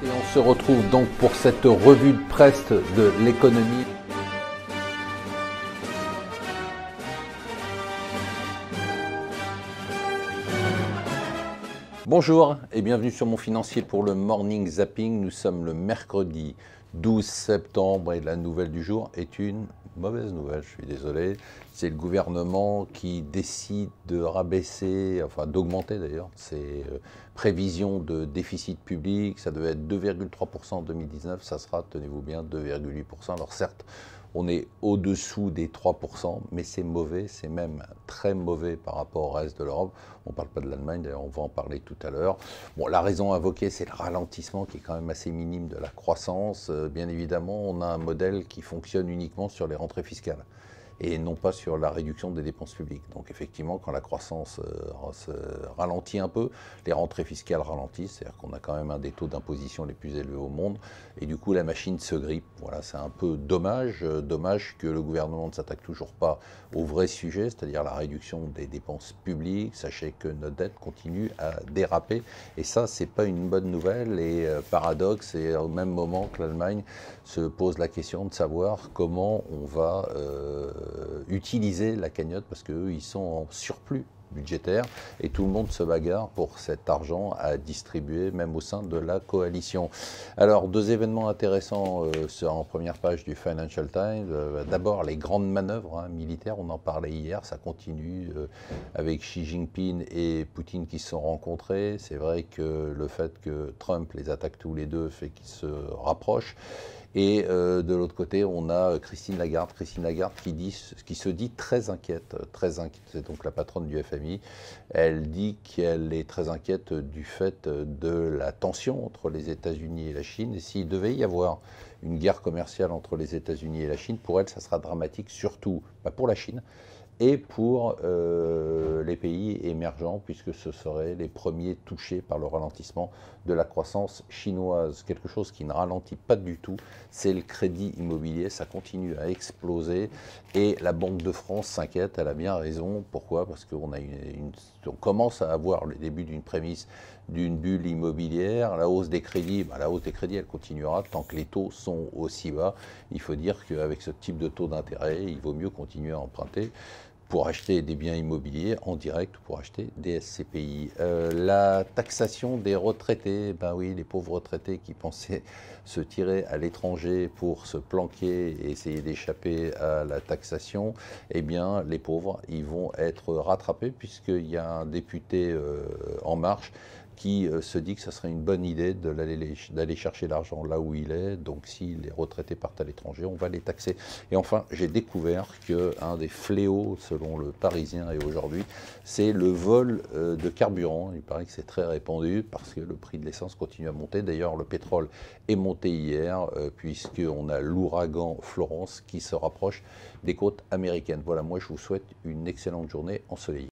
Et on se retrouve donc pour cette revue de presse de l'économie. Bonjour et bienvenue sur Mon Financier pour le Morning Zapping. Nous sommes le mercredi 12 septembre et la nouvelle du jour est une mauvaise nouvelle, je suis désolé. C'est le gouvernement qui décide de rabaisser, enfin d'augmenter d'ailleurs, ses prévisions de déficit public. Ça devait être 2,3% en 2019, ça sera, tenez-vous bien, 2,8%. Alors certes, on est au-dessous des 3%, mais c'est mauvais, c'est même très mauvais par rapport au reste de l'Europe. On ne parle pas de l'Allemagne, d'ailleurs on va en parler tout à l'heure. Bon, la raison invoquée, c'est le ralentissement qui est quand même assez minime de la croissance. Bien évidemment, on a un modèle qui fonctionne uniquement sur les rentrées fiscales et non pas sur la réduction des dépenses publiques. Donc effectivement, quand la croissance se ralentit un peu, les rentrées fiscales ralentissent, c'est-à-dire qu'on a quand même un des taux d'imposition les plus élevés au monde, et du coup la machine se grippe. Voilà, c'est un peu dommage, dommage que le gouvernement ne s'attaque toujours pas au vrai sujet, c'est-à-dire la réduction des dépenses publiques. Sachez que notre dette continue à déraper, et ça, c'est pas une bonne nouvelle, et paradoxe, et au même moment que l'Allemagne se pose la question de savoir comment on va utiliser la cagnotte, parce qu'eux, ils sont en surplus budgétaire et tout le monde se bagarre pour cet argent à distribuer, même au sein de la coalition. Alors, deux événements intéressants en première page du Financial Times. D'abord, les grandes manœuvres militaires, on en parlait hier, ça continue avec Xi Jinping et Poutine qui se sont rencontrés. C'est vrai que le fait que Trump les attaque tous les deux fait qu'ils se rapprochent. Et de l'autre côté, on a Christine Lagarde qui se dit très inquiète, c'est donc la patronne du FMI. Elle dit qu'elle est très inquiète du fait de la tension entre les États-Unis et la Chine. Et s'il devait y avoir une guerre commerciale entre les États-Unis et la Chine, pour elle, ça sera dramatique, surtout pour la Chine et pour les pays émergents, puisque ce seraient les premiers touchés par le ralentissement de la croissance chinoise. Quelque chose qui ne ralentit pas du tout, c'est le crédit immobilier, ça continue à exploser, et la Banque de France s'inquiète, elle a bien raison. Pourquoi? Parce qu'on on commence à avoir le début d'une prémisse d'une bulle immobilière. La hausse des crédits, elle continuera tant que les taux sont aussi bas. Il faut dire qu'avec ce type de taux d'intérêt, il vaut mieux continuer à emprunter pour acheter des biens immobiliers en direct ou pour acheter des SCPI. La taxation des retraités, ben oui, les pauvres retraités qui pensaient se tirer à l'étranger pour se planquer et essayer d'échapper à la taxation, eh bien les pauvres, ils vont être rattrapés puisqu'il y a un député En Marche qui se dit que ce serait une bonne idée d'aller chercher l'argent là où il est. Donc si les retraités partent à l'étranger, on va les taxer. Et enfin, j'ai découvert qu'un des fléaux, selon le Parisien et aujourd'hui, c'est le vol de carburant. Il paraît que c'est très répandu parce que le prix de l'essence continue à monter. D'ailleurs, le pétrole est monté hier puisqu'on a l'ouragan Florence qui se rapproche des côtes américaines. Voilà, moi je vous souhaite une excellente journée ensoleillée.